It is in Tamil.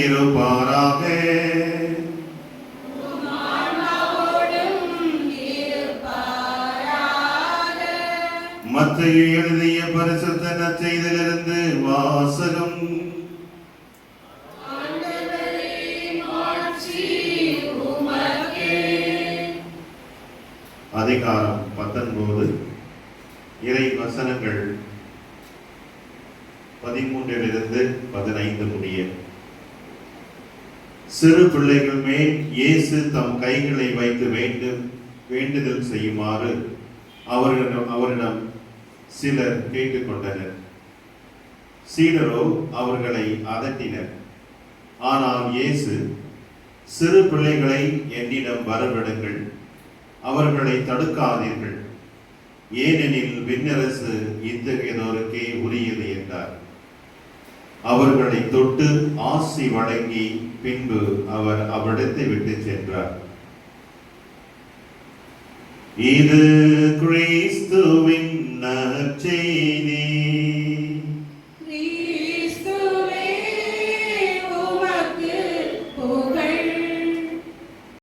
இருப்பாராக. மத்தேயு எழுதிய பரிசுத்த நற்செய்தியிலிருந்து வாசகம். அதிகாரம் 19, இறை வசனங்கள் 13 15 முடிய. சிறு பிள்ளைகள் மேல் இயேசு தம் கைகளை வைத்து வேண்டுதல் செய்யுமாறு அவரிடம் சிலர் கேட்டுக்கொண்டனர். சீடரோ அவர்களை அதட்டினர். ஆனால் இயேசு, சிறு பிள்ளைகளை என்னிடம் வரவிடுங்கள், அவர்களை தடுக்காதீர்கள், ஏனெனில் விண்ணரசு இத்தகையதோருக்கே உரியது என்றார். அவர்களை தொட்டு ஆசி வழங்கி பின்பு அவர் அவ்விடத்தை விட்டு சென்றார். இது கிறிஸ்துவின் நற்செய்தி.